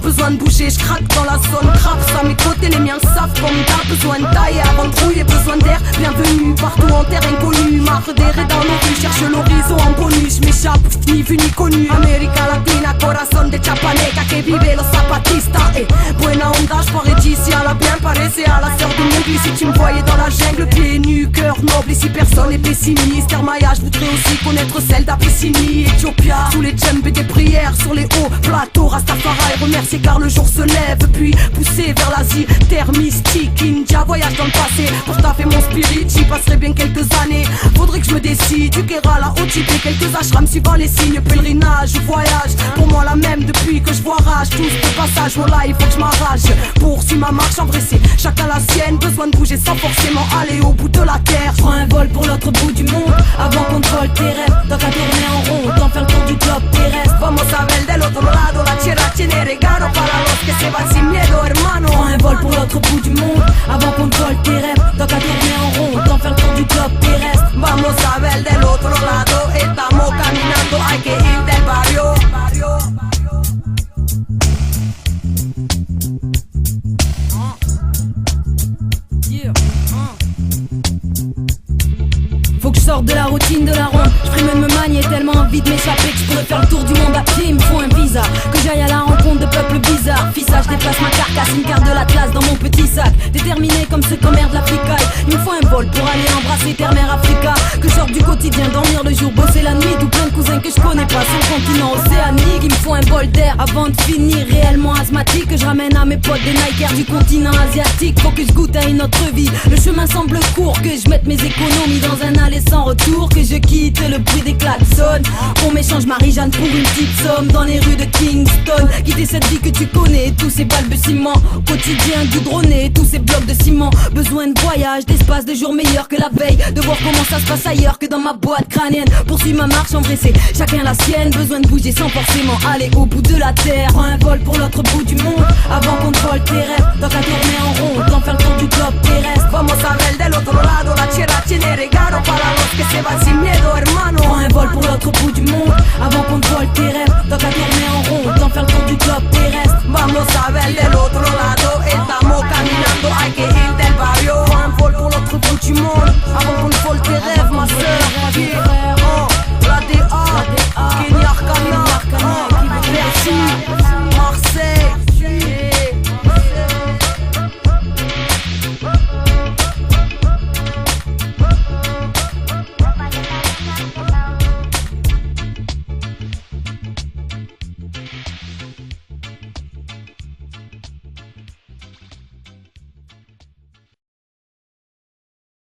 Besoin de bouger, je craque dans la zone crap. Ça mes côtés, les miens savent comme t'as besoin de taille avant de trouiller, besoin d'air. Bienvenue partout en terre inconnue. Marre d'errer dans nos rues, cherche l'horizon en bonus. Je m'échappe, ni vu ni connu. América Latina, corazon de chapaneca que vive los zapatistas. Buena onda, j'parais d'ici à la bien paraissait à la sœur de Mowgli. Si tu me voyais dans la jungle, pieds nus, cœur noble. Ici personne n'est pessimiste. Hermaya, je voudrais aussi connaître celle d'Abyssinie. Ethiopia, sous les djembes et des prières sur les hauts plateaux. Rastafari, remercier car le jour se lève. Puis pousser vers l'Asie, terre mystique. India, voyage dans le passé. Pour taffer mon spirit, j'y passerai bien quelques années. Faudrait que je me décide, du Kerala au Tibet. Quelques ashrams suivant les signes, pèlerinage ou voyage. Pour moi la même depuis que je vois rage. Tout ce passage, voilà, il faut que je m'arrache. Poursuivre ma marche embrassée, chacun la sienne. Besoin de bouger sans forcément aller au bout de la terre. Prends un vol pour l'autre bout du monde avant qu'on te vole tes rêves. Tant qu'à tourner en rond, autant faire le tour du globe terrestre. Vamos a ver del otro lado, la tierra tiene regalo para los que se van sin miedo, hermano. Prends un vol pour l'autre bout du monde avant qu'on te vole tes rêves. Tant qu'à tourner en rond, autant faire le tour du globe terrestre. Vamos a ver del otro lado, estamos caminando, hay que ir del barrio. Faut que je sorte de la routine de la ronde. Je ferais même me manier tellement envie de m'échapper que je pourrais faire le tour du monde à pied. Il me faut un visa, que j'aille à la rencontre de peuples bizarres. Fissa, je déplace ma carcasse, une carte de l'Atlas dans mon petit sac. Déterminé comme ce commère de l'Africaille. Il me faut un vol pour aller embrasser terre mère Africa. Que je sorte du quotidien, dormir le jour, bosser la nuit. Tout plein de cousins que je connais pas sur le continent océanique. Il me faut un bol d'air avant de finir réellement asthmatique. Que je ramène à mes potes des Nike du continent asiatique. Faut que je goûte à une autre vie. Le chemin semble court, que je mette mes économies dans un aller sans retour. Que je quitte le bruit des klaxons. Qu'on m'échange Marie-Jeanne pour une petite somme dans les rues de Kingston. Quitter cette vie que tu connais, tous ces balbutiements quotidien goudronné, tous ces blocs de ciment. Besoin de voyage, d'espace, de jours meilleurs que la veille. De voir comment ça se passe ailleurs que dans ma boîte crânienne. Poursuivre ma marche embrassée, chacun la sienne. Besoin de bouger sans forcément aller au bout de la terre. Prends un vol pour l'autre bout du monde avant qu'on te vole tes rêves. Tant qu'à tourner en rond, autant faire le tour du globe terrestre. Vamos a ver del otro lado, la tierra tiene regalo para los que se van sin miedo, hermano. Prends un vol pour l'autre bout du monde avant qu'on te vole tes rêves. Tant qu'à tourner en rond, autant faire le tour du globe terrestre. Vamos a ver del otro